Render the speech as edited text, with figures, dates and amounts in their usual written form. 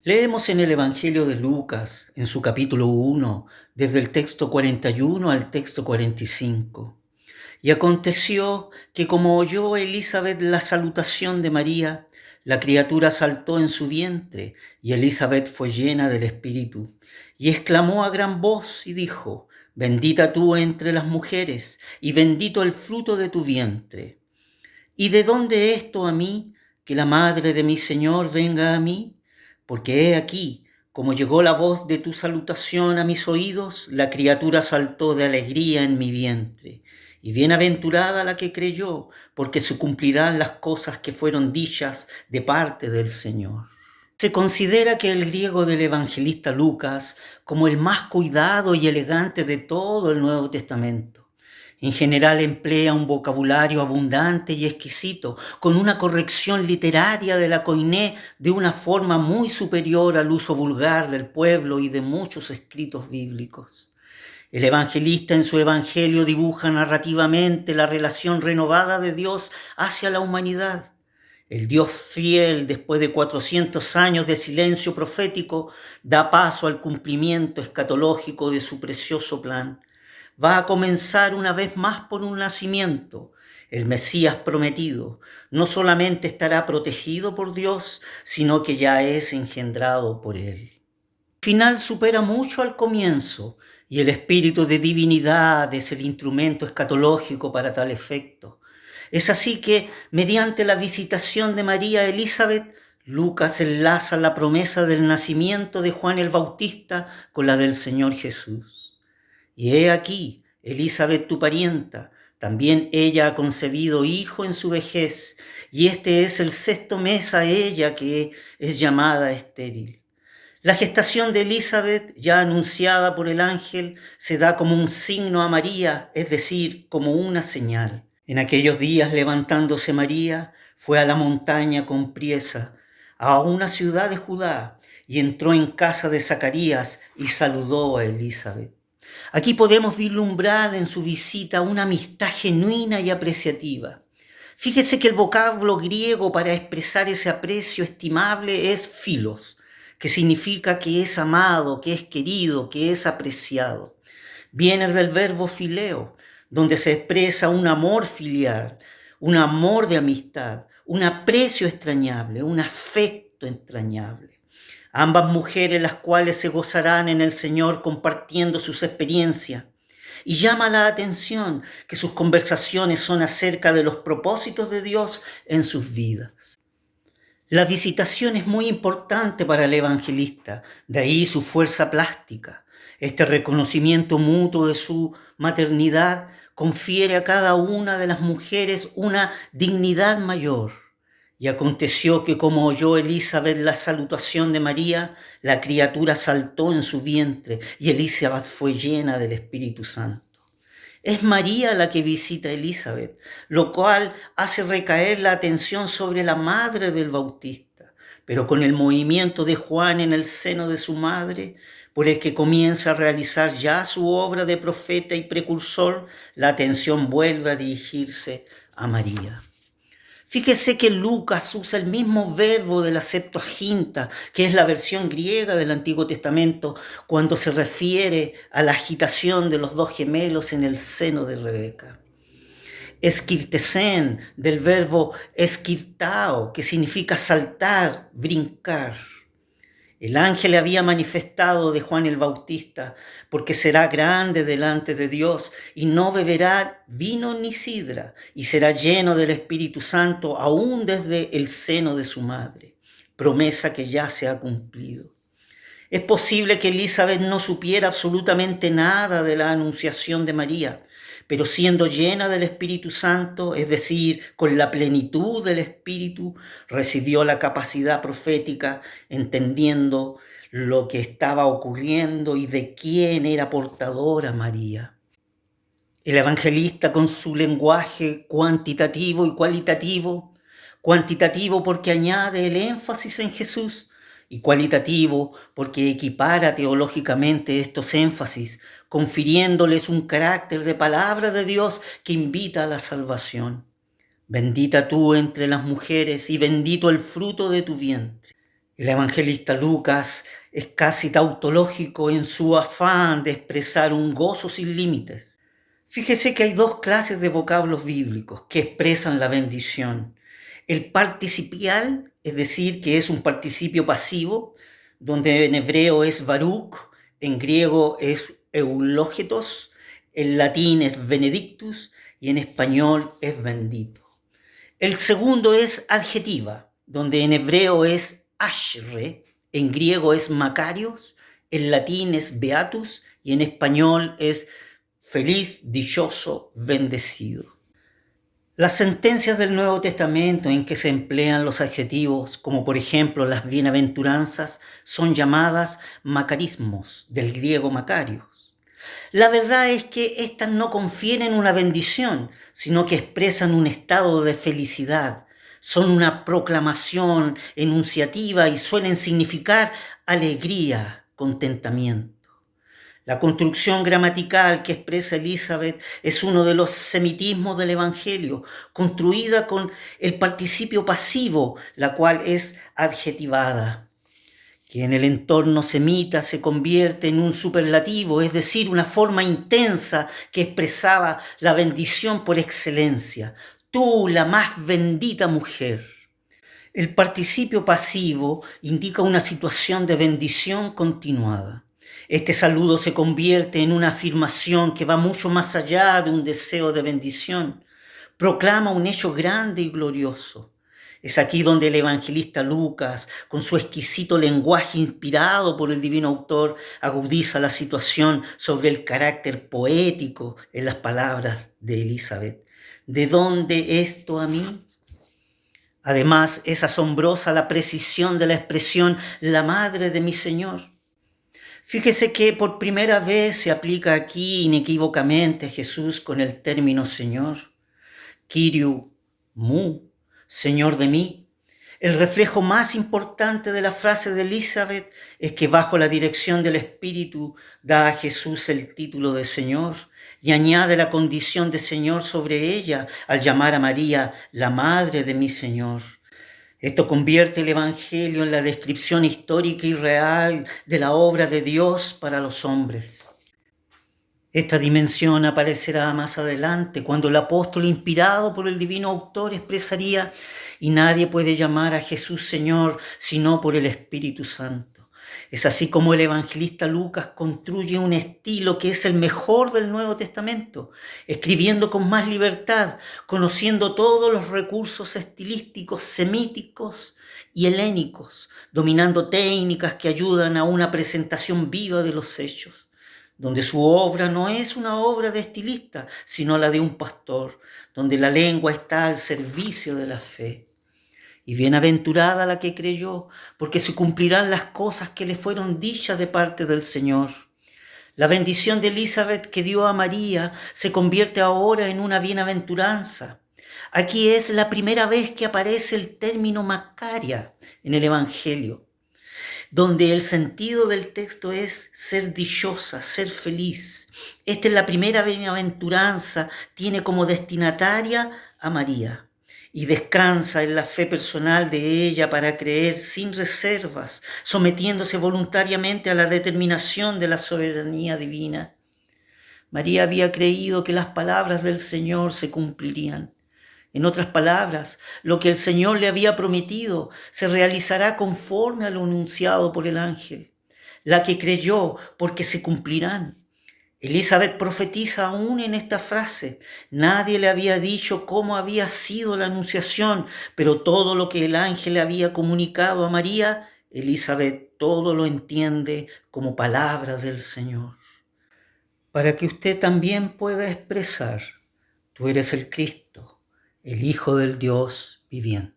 Leemos en el Evangelio de Lucas, en su capítulo 1, desde el texto 41 al texto 45. Y aconteció que como oyó Elizabeth la salutación de María, la criatura saltó en su vientre, y Elizabeth fue llena del Espíritu, y exclamó a gran voz y dijo: Bendita tú entre las mujeres, y bendito el fruto de tu vientre. ¿Y de dónde esto a mí, que la madre de mi Señor venga a mí? Porque he aquí, como llegó la voz de tu salutación a mis oídos, la criatura saltó de alegría en mi vientre. Y bienaventurada la que creyó, porque se cumplirán las cosas que fueron dichas de parte del Señor. Se considera que el griego del evangelista Lucas como el más cuidado y elegante de todo el Nuevo Testamento. En general emplea un vocabulario abundante y exquisito, con una corrección literaria de la koiné de una forma muy superior al uso vulgar del pueblo y de muchos escritos bíblicos. El evangelista en su evangelio dibuja narrativamente la relación renovada de Dios hacia la humanidad. El Dios fiel, después de 400 años de silencio profético, da paso al cumplimiento escatológico de su precioso plan. Va a comenzar una vez más por un nacimiento. El Mesías prometido no solamente estará protegido por Dios, sino que ya es engendrado por Él. El final supera mucho al comienzo, y el espíritu de divinidad es el instrumento escatológico para tal efecto. Es así que, mediante la visitación de María a Elizabeth, Lucas enlaza la promesa del nacimiento de Juan el Bautista con la del Señor Jesús. Y he aquí, Elizabeth tu parienta, también ella ha concebido hijo en su vejez, y este es el 6º mes a ella que es llamada estéril. La gestación de Elizabeth, ya anunciada por el ángel, se da como un signo a María, es decir, como una señal. En aquellos días, levantándose María, fue a la montaña con priesa, a una ciudad de Judá, y entró en casa de Zacarías y saludó a Elizabeth. Aquí podemos vislumbrar en su visita una amistad genuina y apreciativa. Fíjese que el vocablo griego para expresar ese aprecio estimable es philos, que significa que es amado, que es querido, que es apreciado. Viene del verbo fileo, donde se expresa un amor filial, un amor de amistad, un aprecio extrañable, un afecto entrañable. Ambas mujeres, las cuales se gozarán en el Señor compartiendo sus experiencias. Y llama la atención que sus conversaciones son acerca de los propósitos de Dios en sus vidas. La visitación es muy importante para el evangelista, de ahí su fuerza plástica. Este reconocimiento mutuo de su maternidad confiere a cada una de las mujeres una dignidad mayor. Y aconteció que como oyó Elizabeth la salutación de María, la criatura saltó en su vientre y Elizabeth fue llena del Espíritu Santo. Es María la que visita a Elizabeth, lo cual hace recaer la atención sobre la madre del Bautista, pero con el movimiento de Juan en el seno de su madre, por el que comienza a realizar ya su obra de profeta y precursor, la atención vuelve a dirigirse a María. Fíjese que Lucas usa el mismo verbo de la Septuaginta, que es la versión griega del Antiguo Testamento, cuando se refiere a la agitación de los dos gemelos en el seno de Rebeca. Esquirtesen, del verbo esquirtao, que significa saltar, brincar. El ángel le había manifestado de Juan el Bautista, porque será grande delante de Dios y no beberá vino ni sidra, y será lleno del Espíritu Santo aún desde el seno de su madre, promesa que ya se ha cumplido. Es posible que Elizabeth no supiera absolutamente nada de la anunciación de María, pero siendo llena del Espíritu Santo, es decir, con la plenitud del Espíritu, recibió la capacidad profética, entendiendo lo que estaba ocurriendo y de quién era portadora María. El evangelista, con su lenguaje cuantitativo y cuantitativo porque añade el énfasis en Jesús, y cualitativo porque equipara teológicamente estos énfasis, confiriéndoles un carácter de palabra de Dios que invita a la salvación. Bendita tú entre las mujeres y bendito el fruto de tu vientre. El evangelista Lucas es casi tautológico en su afán de expresar un gozo sin límites. Fíjese que hay dos clases de vocablos bíblicos que expresan la bendición. El participial, es decir, que es un participio pasivo, donde en hebreo es baruch, en griego es eulógetos, en latín es benedictus y en español es bendito. El segundo es adjetiva, donde en hebreo es ashre, en griego es makarios, en latín es beatus y en español es feliz, dichoso, bendecido. Las sentencias del Nuevo Testamento en que se emplean los adjetivos, como por ejemplo las bienaventuranzas, son llamadas macarismos, del griego macarios. La verdad es que estas no confieren una bendición, sino que expresan un estado de felicidad. Son una proclamación enunciativa y suelen significar alegría, contentamiento. La construcción gramatical que expresa Elizabeth es uno de los semitismos del Evangelio, construida con el participio pasivo, la cual es adjetivada, que en el entorno semita se convierte en un superlativo, es decir, una forma intensa que expresaba la bendición por excelencia. Tú, la más bendita mujer. El participio pasivo indica una situación de bendición continuada. Este saludo se convierte en una afirmación que va mucho más allá de un deseo de bendición. Proclama un hecho grande y glorioso. Es aquí donde el evangelista Lucas, con su exquisito lenguaje inspirado por el divino autor, agudiza la situación sobre el carácter poético en las palabras de Elizabeth. ¿De dónde esto a mí? Además, es asombrosa la precisión de la expresión la madre de mi Señor. Fíjese que por primera vez se aplica aquí inequívocamente a Jesús con el término Señor. Kyriou mu, Señor de mí. El reflejo más importante de la frase de Elizabeth es que bajo la dirección del Espíritu da a Jesús el título de Señor y añade la condición de Señor sobre ella al llamar a María la madre de mi Señor. Esto convierte el Evangelio en la descripción histórica y real de la obra de Dios para los hombres. Esta dimensión aparecerá más adelante, cuando el apóstol, inspirado por el divino autor, expresaría: y nadie puede llamar a Jesús Señor sino por el Espíritu Santo. Es así como el evangelista Lucas construye un estilo que es el mejor del Nuevo Testamento, escribiendo con más libertad, conociendo todos los recursos estilísticos semíticos y helénicos, dominando técnicas que ayudan a una presentación viva de los hechos, donde su obra no es una obra de estilista, sino la de un pastor, donde la lengua está al servicio de la fe. Y bienaventurada la que creyó, porque se cumplirán las cosas que le fueron dichas de parte del Señor. La bendición de Elizabeth que dio a María se convierte ahora en una bienaventuranza. Aquí es la primera vez que aparece el término Macaria en el Evangelio, donde el sentido del texto es ser dichosa, ser feliz. Esta es la primera bienaventuranza, tiene como destinataria a María y descansa en la fe personal de ella para creer sin reservas, sometiéndose voluntariamente a la determinación de la soberanía divina. María había creído que las palabras del Señor se cumplirían. En otras palabras, lo que el Señor le había prometido se realizará conforme a lo anunciado por el ángel. La que creyó, porque se cumplirán. Elizabeth profetiza aún en esta frase. Nadie le había dicho cómo había sido la anunciación, pero todo lo que el ángel le había comunicado a María, Elizabeth todo lo entiende como palabra del Señor. Para que usted también pueda expresar: tú eres el Cristo, el Hijo del Dios viviente.